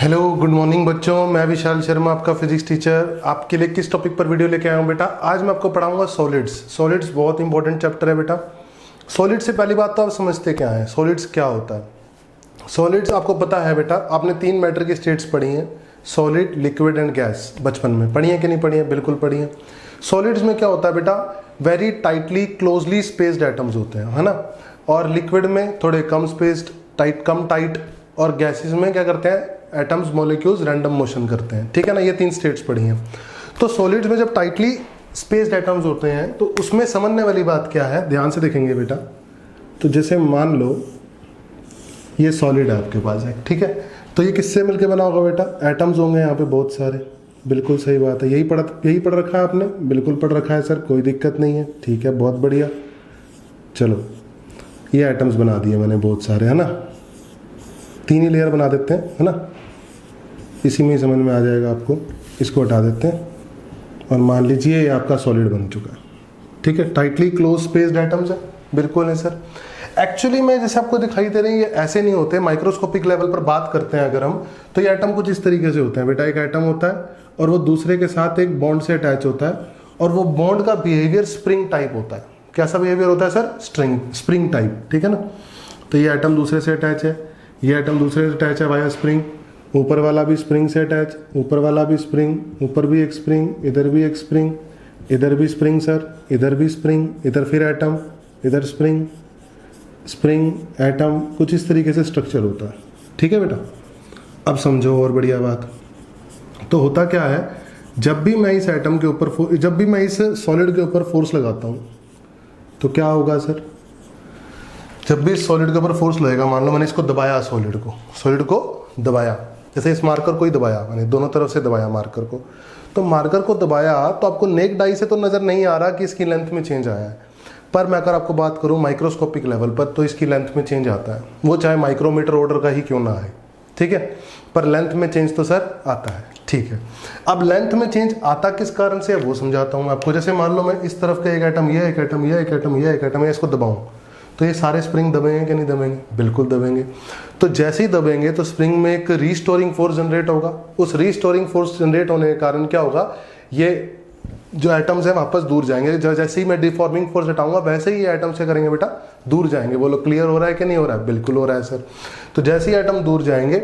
Hello good morning बच्चों, मैं विशाल शर्मा आपका फिजिक्स टीचर आपके लिए किस टॉपिक पर वीडियो लेके आया हूँ बेटा। आज मैं आपको पढ़ाऊंगा सॉलिड्स। सॉलिड्स बहुत इंपॉर्टेंट चैप्टर है बेटा। सॉलिड्स से पहली बात तो आप समझते क्या है, सॉलिड्स क्या होता है। सॉलिड्स आपको पता है बेटा, आपने 3 मैटर की स्टेट्स पढ़ी हैं, सॉलिड, लिक्विड एंड गैस। बचपन में पढ़ी है कि नहीं पढ़ी है? बिल्कुल पढ़ी है। सॉलिड्स में क्या होता है बेटा, very tightly closely spaced atoms होते हैं, है ना। और लिक्विड में थोड़े कम स्पेस्ड, कम टाइट। और गैसेस में क्या करते हैं, एटम्स मॉलिक्यूल्स रैंडम मोशन करते हैं, ठीक है ना। ये 3 स्टेट्स पढ़ी हैं। तो सॉलिड्स में जब टाइटली स्पेस्ड एटम्स होते हैं तो उसमें समझने वाली बात क्या है, ध्यान से देखेंगे बेटा। तो जैसे मान लो ये सॉलिड है आपके पास है, ठीक है। तो ये किससे मिलकर बना होगा बेटा, एटम्स होंगे यहाँ पे बहुत सारे। बिल्कुल सही बात है, यही पढ़ रखा है आपने? बिल्कुल पढ़ रखा है सर, कोई दिक्कत नहीं है, ठीक है, बहुत बढ़िया। चलो ये एटम्स बना दिए मैंने बहुत सारे, है ना। 3 ही लेयर बना देते हैं, है ना। इसी में ही समझ में आ जाएगा आपको। इसको हटा देते हैं और मान लीजिए ये आपका सॉलिड बन चुका है, ठीक है। टाइटली क्लोज स्पेस्ड एटम्स है, बिल्कुल है सर। एक्चुअली में जैसे आपको दिखाई दे रहे हैं, ये ऐसे नहीं होते। माइक्रोस्कोपिक लेवल पर बात करते हैं अगर हम, तो ये एटम कुछ इस तरीके से होते हैं बेटा। एक एटम होता है और वो दूसरे के साथ एक बॉन्ड से अटैच होता है, और वो बॉन्ड का बिहेवियर स्प्रिंग टाइप होता है। कैसा बिहेवियर होता है सर? स्प्रिंग टाइप, ठीक है ना। तो ये एटम दूसरे से अटैच है, ये एटम दूसरे से अटैच है वाया स्प्रिंग। ऊपर वाला भी स्प्रिंग से अटैच, ऊपर वाला भी स्प्रिंग, ऊपर भी एक स्प्रिंग, इधर भी एक स्प्रिंग, इधर भी स्प्रिंग सर, इधर भी स्प्रिंग, इधर फिर एटम, इधर स्प्रिंग, स्प्रिंग एटम। कुछ इस तरीके से स्ट्रक्चर होता है, ठीक है बेटा। अब समझो और बढ़िया बात। तो होता क्या है, जब भी मैं इस एटम के ऊपर, जब भी मैं इस सॉलिड के ऊपर फोर्स लगाता हूँ तो क्या होगा सर? जब भी इस सॉलिड के ऊपर फोर्स लगेगा, मान लो मैंने इसको दबाया, सॉलिड को दबाया, जैसे इस मार्कर को ही दबाया मैंने, दोनों तरफ से दबाया मार्कर को। तो मार्कर को दबाया तो आपको नेक्ड आई से तो नज़र नहीं आ रहा कि इसकी लेंथ में चेंज आया है, पर मैं अगर आपको बात करूं माइक्रोस्कोपिक लेवल पर तो इसकी लेंथ में चेंज आता है, वो चाहे माइक्रोमीटर ऑर्डर का ही क्यों ना आए, ठीक है। पर लेंथ में चेंज तो सर आता है, ठीक है। अब लेंथ में चेंज आता किस कारण से है वो समझाता हूँ मैं आपको। जैसे मान लो मैं इस तरफ का एक एटम, ये एक एटम, ये एक एटम, ये एक एटम है, इसको दबाऊँ तो ये सारे स्प्रिंग दबेंगे कि नहीं दबेंगे? बिल्कुल दबेंगे। तो जैसे ही दबेंगे तो स्प्रिंग में एक रीस्टोरिंग फोर्स जनरेट होगा। उस रीस्टोरिंग फोर्स जनरेट होने के कारण क्या होगा, ये जो एटम्स हैं वापस दूर जाएंगे। जैसे ही मैं डिफॉर्मिंग फोर्स हटाऊंगा वैसे ही ये एटम से करेंगे बेटा, दूर जाएंगे। बोलो क्लियर हो रहा है कि नहीं हो रहा है? बिल्कुल हो रहा है सर। तो जैसे ही एटम दूर जाएंगे,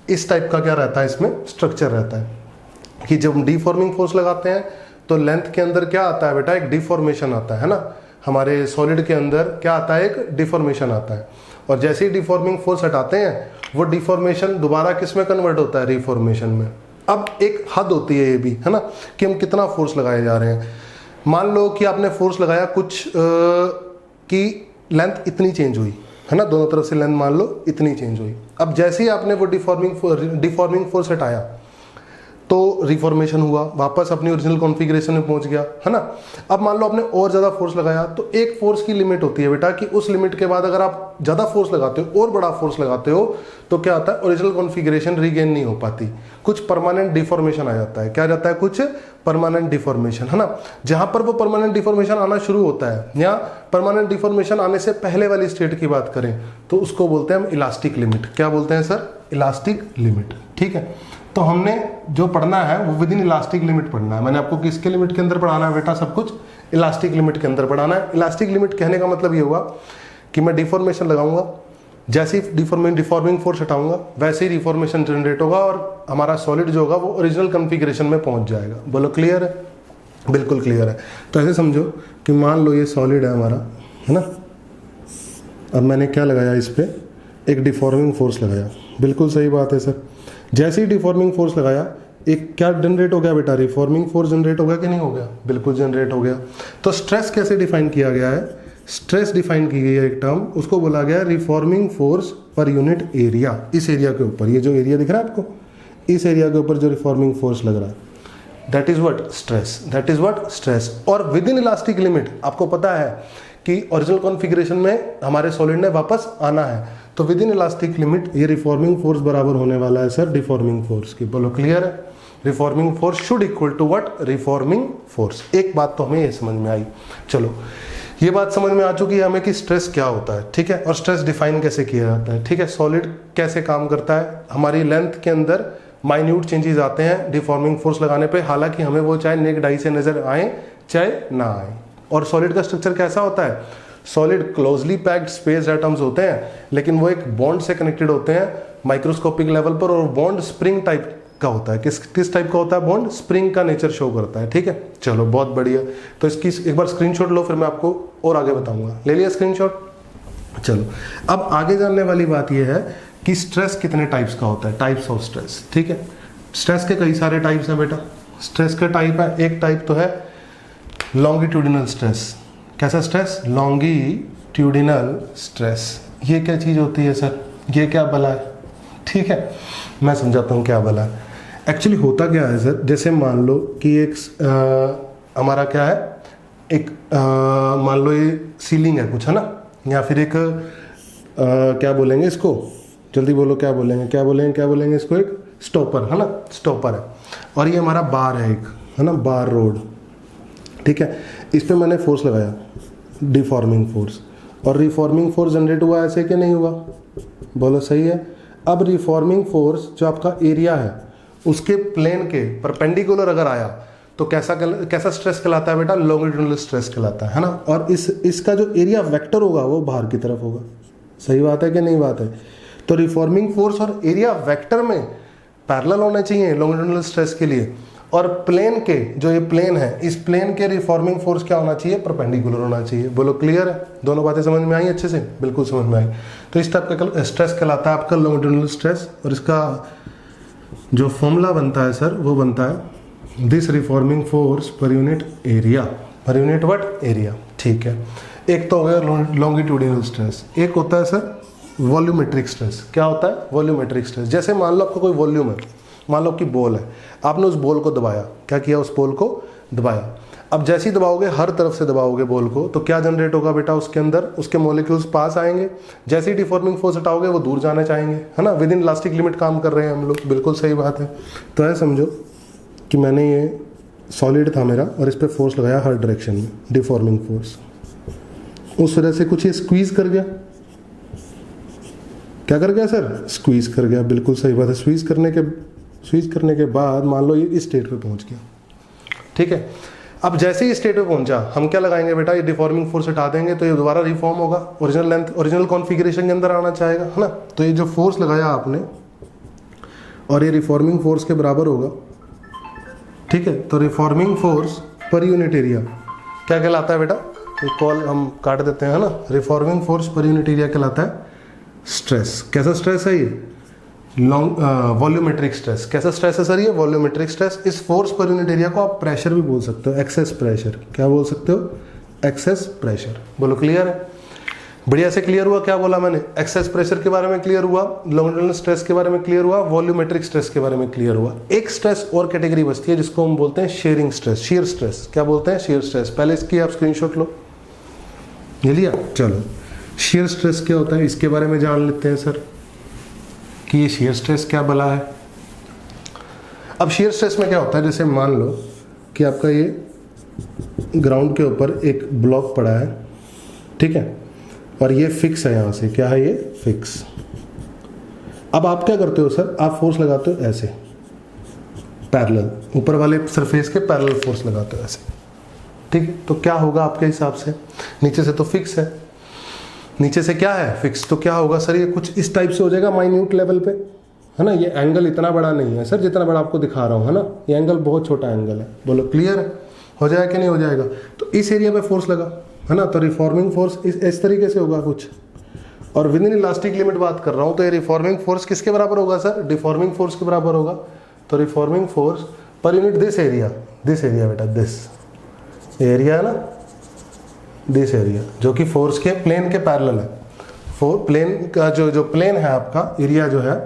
इस टाइप का क्या रहता है, इसमें स्ट्रक्चर रहता है कि जब हम डिफॉर्मिंग फोर्स लगाते हैं तो लेंथ के अंदर क्या आता है बेटा, एक डिफॉर्मेशन आता है ना। हमारे सॉलिड के अंदर क्या आता है, एक डिफॉर्मेशन आता है। और जैसे ही डिफॉर्मिंग फोर्स हटाते हैं वो डिफॉर्मेशन दोबारा किस में कन्वर्ट होता है, रिफॉर्मेशन में। अब एक हद होती है ये भी, है ना, कि हम कितना फोर्स लगाए जा रहे हैं। मान लो कि आपने फोर्स लगाया कुछ की लेंथ इतनी चेंज हुई, है ना, दोनों तरफ से लेंथ मान लो इतनी चेंज हुई। अब जैसे ही आपने वो डिफॉर्मिंग फोर्स हटाया तो रिफॉर्मेशन हुआ, वापस अपनी ओरिजिनल कॉन्फ़िगरेशन में पहुंच गया, है ना। अब मान लो आपने और ज़्यादा फोर्स लगाया, तो एक फोर्स की लिमिट होती है बेटा कि उस लिमिट के बाद अगर आप ज़्यादा फोर्स लगाते हो और बड़ा फोर्स लगाते हो तो क्या होता है, ओरिजिनल कॉन्फ़िगरेशन रीगेन नहीं हो पाती, कुछ परमानेंट डिफॉर्मेशन आ जाता है। क्या आ जाता है? कुछ परमानेंट डिफॉर्मेशन, है ना। जहाँ पर वो परमानेंट डिफॉर्मेशन आना शुरू होता है या परमानेंट डिफॉर्मेशन आने से पहले वाली स्टेट की बात करें तो उसको बोलते हैं हम इलास्टिक लिमिट। क्या बोलते हैं सर? इलास्टिक लिमिट, ठीक है। तो हमने जो पढ़ना है वो विद इन इलास्टिक लिमिट पढ़ना है। मैंने आपको किसके लिमिट के अंदर पढ़ाना है बेटा? सब कुछ इलास्टिक लिमिट के अंदर पढ़ाना है। इलास्टिक लिमिट कहने का मतलब ये हुआ कि मैं डिफॉर्मेशन लगाऊंगा, जैसे ही डिफॉर्मिंग फोर्स हटाऊंगा वैसे ही रिफॉर्मेशन जनरेट होगा और हमारा सॉलिड जो होगा वो ओरिजिनल कॉन्फ़िगरेशन में पहुंच जाएगा। बोलो क्लियर है? बिल्कुल क्लियर है। तो ऐसे समझो कि मान लो ये सॉलिड है हमारा, है ना। अब मैंने क्या लगाया, इस पर एक डिफॉर्मिंग फोर्स लगाया। बिल्कुल सही बात है सर। जैसे ही डिफॉर्मिंग फोर्स लगाया, एक क्या जनरेट हो गया बेटा, रिफॉर्मिंग फोर्स जनरेट हो गया कि नहीं हो गया? बिल्कुल जनरेट हो गया। तो स्ट्रेस कैसे डिफाइन किया गया है? स्ट्रेस डिफाइन की गई है एक टर्म, उसको बोला गया reforming force per unit area. इस एरिया के ऊपर, ये जो एरिया दिख रहा है आपको, इस एरिया के ऊपर जो रिफॉर्मिंग फोर्स लग रहा है, that is what, stress. That is what, stress. और विद इन इलास्टिक लिमिट आपको पता है कि ओरिजिनल कॉन्फ़िगरेशन में हमारे सॉलिड ने वापस आना है, तो विद इन इलास्टिक लिमिट ये रिफॉर्मिंग फोर्स बराबर होने वाला है सर डिफॉर्मिंग फोर्स की। बोलो क्लियर है? Reforming force should equal to what, reforming force. एक बात तो हमें ये समझ में आई। चलो ये बात समझ में आ चुकी है हमें कि स्ट्रेस क्या होता है, ठीक है, और स्ट्रेस डिफाइन कैसे किया जाता है, ठीक है। सॉलिड कैसे काम करता है, हमारी लेंथ के अंदर माइन्यूट चेंजेस आते हैं डिफॉर्मिंग फोर्स लगाने पे, हालांकि हमें वो चाहे नेक्ड आई से नजर आए चाहे ना आए। और सॉलिड का स्ट्रक्चर कैसा होता है, solid closely packed space atoms होते हैं, लेकिन वो एक बॉन्ड से कनेक्टेड होते हैं माइक्रोस्कोपिक लेवल पर, और बॉन्ड स्प्रिंग टाइप का होता है। किस टाइप का होता है बॉन्ड, स्प्रिंग का नेचर शो करता है, ठीक है। चलो बहुत बढ़िया, तो इसकी एक बार स्क्रीनशॉट लो, फिर मैं आपको और आगे बताऊंगा। ले लिया स्क्रीनशॉट। चलो अब आगे जानने वाली बात यह है कि स्ट्रेस कितने टाइप्स का होता है, टाइप्स ऑफ स्ट्रेस, ठीक है। स्ट्रेस के कई सारे टाइप्स हैं बेटा। स्ट्रेस का टाइप है, एक टाइप तो है लॉन्गिट्यूडिनल स्ट्रेस। कैसा स्ट्रेस, लॉन्गिट्यूडिनल स्ट्रेस। ये क्या चीज होती है सर, ये क्या भला है, ठीक है, मैं समझाता हूँ क्या भला है। एक्चुअली होता क्या है सर, जैसे मान लो कि एक हमारा क्या है, एक मान लो ये सीलिंग है कुछ, है ना, या फिर एक क्या बोलेंगे इसको, जल्दी बोलो क्या बोलेंगे, क्या बोलेंगे इसको, एक स्टॉपर, है ना, स्टॉपर है, और ये हमारा बार है एक, है ना, बार रोड, ठीक है। इस पे मैंने फोर्स लगाया, डिफॉर्मिंग फोर्स, और रिफॉर्मिंग फोर्स जनरेट हुआ, ऐसे कि नहीं हुआ, बोलो सही है। अब रिफॉर्मिंग फोर्स जो आपका एरिया है उसके प्लेन के परपेंडिकुलर अगर आया तो कैसा स्ट्रेस कहलाता है बेटा, लॉन्गिट्यूडिनल स्ट्रेस कहलाता है ना। और इसका जो एरिया वेक्टर होगा वो बाहर की तरफ होगा। सही बात है कि नहीं बात है। तो रिफॉर्मिंग फोर्स और एरिया वेक्टर में पैरेलल होने चाहिए लॉन्गिट्यूडिनल स्ट्रेस के लिए, और प्लेन के जो ये प्लेन है, इस प्लेन के रिफॉर्मिंग फोर्स क्या होना चाहिए, परपेंडिकुलर होना चाहिए। बोलो क्लियर है, दोनों बातें समझ में आई अच्छे से, बिल्कुल समझ में आई। तो इस टाइप का स्ट्रेस कहलाता है आपका लॉन्गिट्यूडिनल स्ट्रेस, और इसका जो फॉर्मूला बनता है सर वो बनता है this reforming force per unit area, per unit what, area, ठीक है। एक तो हो गया लॉन्गिट्यूडिनल स्ट्रेस, एक होता है सर वॉल्यूमेट्रिक स्ट्रेस। क्या होता है वॉल्यूमेट्रिक स्ट्रेस, जैसे मान लो आपका कोई वॉल्यूम है, मान लो कि बॉल है, आपने उस बॉल को दबाया, क्या किया, उस बॉल को दबाया। अब जैसे ही दबाओगे, हर तरफ से दबाओगे बॉल को, तो क्या जनरेट होगा बेटा, उसके अंदर उसके मॉलिक्यूल्स पास आएंगे। जैसे ही डिफॉर्मिंग फोर्स हटाओगे वो दूर जाना चाहेंगे, है ना, विद इन इलास्टिक लिमिट काम कर रहे हैं हम लोग, बिल्कुल सही बात है। तो ऐसा समझो कि मैंने ये सॉलिड था मेरा और इस पर फोर्स लगाया हर डायरेक्शन में, डिफॉर्मिंग फोर्स, उस वजह से कुछ ये स्क्वीज कर गया। क्या कर गया सर, स्क्वीज कर गया, बिल्कुल सही बात है। स्क्वीज करने के बाद मान लो ये इस स्टेट पे पहुंच गया, ठीक है। अब जैसे ही स्टेट पे पहुंचा, हम क्या लगाएंगे बेटा, ये डिफॉर्मिंग फोर्स हटा देंगे तो ये दोबारा रिफॉर्म होगा, ओरिजिनल लेंथ, ओरिजिनल कॉन्फ़िगरेशन के अंदर आना चाहेगा, है ना। तो ये जो फोर्स लगाया आपने और ये रिफॉर्मिंग फोर्स के बराबर होगा, ठीक है। तो reforming force per unit area क्या कहलाता है बेटा, ये कॉल हम काट देते हैं, है ना। Reforming force per unit area कहलाता है स्ट्रेस। कैसा स्ट्रेस है ये, वॉल्यूमेट्रिक स्ट्रेस। कैसा स्ट्रेस है सर ये, वॉल्यूमेट्रिक स्ट्रेस। इस फोर्स पर यूनिट एरिया को आप प्रेशर भी बोल सकते हो, एक्सेस प्रेशर। क्या बोल सकते हो, एक्सेस प्रेशर। बोलो क्लियर है, बढ़िया से क्लियर हुआ। क्या बोला मैंने, एक्सेस प्रेशर के बारे में क्लियर हुआ, लॉन्गिट्यूडिनल स्ट्रेस के बारे में क्लियर हुआ, वॉल्यूमेट्रिक स्ट्रेस के बारे में क्लियर हुआ। एक स्ट्रेस और कैटेगरी बचती है जिसको हम बोलते हैं शेयरिंग स्ट्रेस, शियर स्ट्रेस। क्या बोलते हैं, शेयर स्ट्रेस। पहले इसकी आप स्क्रीनशॉट लो, ले लिया। चलो शियर स्ट्रेस क्या होता है इसके बारे में जान लेते हैं सर, कि ये शियर स्ट्रेस क्या भला है। अब शियर स्ट्रेस में क्या होता है, जैसे मान लो कि आपका ये ग्राउंड के ऊपर एक ब्लॉक पड़ा है, ठीक है, और ये फिक्स है, यहाँ से क्या है ये फिक्स। अब आप क्या करते हो सर, आप फोर्स लगाते हो ऐसे पैरेलल, ऊपर वाले सरफेस के पैरेलल फोर्स लगाते हो ऐसे, ठीक है। तो क्या होगा आपके हिसाब से, नीचे से तो फिक्स है, नीचे से क्या है फिक्स, तो क्या होगा सर, ये कुछ इस टाइप से हो जाएगा माइन्यूट लेवल पे, है ना। ये एंगल इतना बड़ा नहीं है सर जितना बड़ा आपको दिखा रहा हूँ, है ना। ये एंगल बहुत छोटा एंगल है। बोलो क्लियर है, हो जाएगा कि नहीं हो जाएगा। तो इस एरिया पे फोर्स लगा, है ना, तो रिफॉर्मिंग फोर्स इस तरीके से होगा कुछ, और विद इन इलास्टिक लिमिट बात कर रहा हूँ। तो ये रिफॉर्मिंग फोर्स किसके बराबर होगा सर, डिफॉर्मिंग फोर्स के बराबर होगा। तो reforming force per unit this area बेटा, दिस एरिया है ना, दिस एरिया, जो कि फोर्स के प्लेन के पैरेलल है। प्लेन का जो प्लेन है आपका, एरिया जो है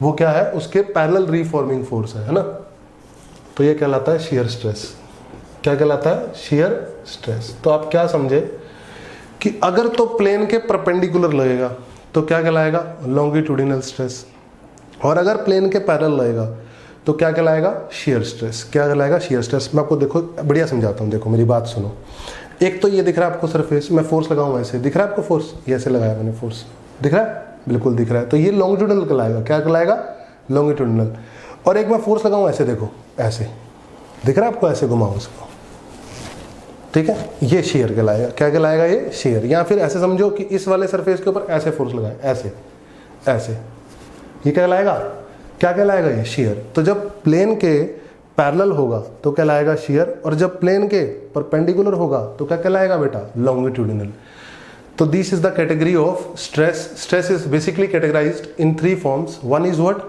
वो क्या है, उसके पैरेलल रिफॉर्मिंग फोर्स है ना। तो ये कहलाता है शियर स्ट्रेस। क्या कहलाता है, शियर स्ट्रेस। तो आप क्या समझे कि अगर तो प्लेन के परपेंडिकुलर लगेगा तो क्या कहलाएगा, लॉन्गिट्यूडिनल स्ट्रेस, और अगर प्लेन के पैरेलल लगेगा तो क्या कहलाएगा, शियर स्ट्रेस। क्या कहलाएगा, शियर स्ट्रेस। मैं आपको देखो बढ़िया समझाता हूँ, देखो मेरी बात सुनो। एक तो ये दिख रहा है आपको सरफेस, मैं फोर्स लगाऊंगा ऐसे, दिख रहा है आपको फोर्स, ये ऐसे लगाया मैंने फोर्स, दिख रहा है, बिल्कुल दिख रहा है, तो ये लॉन्गिट्यूडनल कहलाएगा, क्या कहलाएगा, लॉन्गिट्यूडनल। और एक मैं फोर्स लगाऊं ऐसे, देखो ऐसे, दिख रहा है आपको, ऐसे घुमाऊं इसको, ठीक है, ये शेयर कहलाएगा, क्या कहलाएगा, ये शेयर। या फिर ऐसे समझो कि इस वाले सरफेस के ऊपर ऐसे फोर्स लगाए, ऐसे ऐसे, ये क्या कहलाएगा, क्या कहलाएगा, ये शेयर। तो जब प्लेन के पैरेलल होगा तो कहलाएगा शेयर, और जब प्लेन के परपेंडिकुलर होगा तो क्या कहलाएगा बेटा, लॉन्गिट्यूडिनल। तो this is the category of stress. Stress is basically categorised in 3 forms. One is what,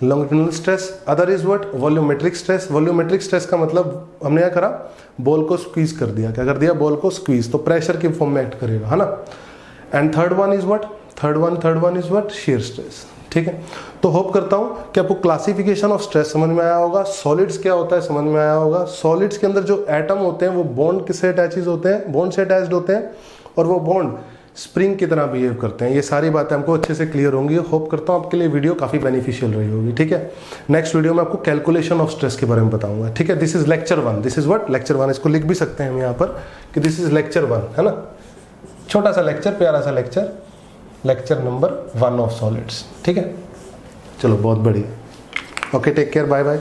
longitudinal stress, other is what, volumetric stress. Volumetric stress का मतलब हमने क्या करा, बॉल को स्क्वीज कर दिया, क्या कर दिया, बॉल को स्क्वीज, तो प्रेशर की फॉर्म में एक्ट करेगा, है ना। And third one is what, third one is what, shear stress, ठीक है। तो होप करता हूं कि आपको क्लासिफिकेशन ऑफ स्ट्रेस समझ में आया होगा, सॉलिड्स क्या होता है समझ में आया होगा। सॉलिड्स के अंदर जो एटम होते हैं वो बॉन्ड किससे अटैचेड होते हैं, बॉन्ड से अटैच्ड होते हैं, और वो बॉन्ड स्प्रिंग की तरह बिहेव करते हैं। ये सारी बातें हमको अच्छे से क्लियर होंगी। होप करता हूं आपके लिए वीडियो काफी बेनिफिशियल रही होगी, ठीक है। नेक्स्ट वीडियो में आपको कैलकुलेशन ऑफ स्ट्रेस के बारे में बताऊंगा, ठीक है। This is lecture 1, this is what, lecture 1। इसको लिख भी सकते हैं हम यहाँ पर कि दिस इज लेक्चर 1, है ना, छोटा सा लेक्चर, प्यारा सा lecture, lecture number 1 of solids, ठीक है। चलो बहुत बढ़िया, okay, take care, bye bye.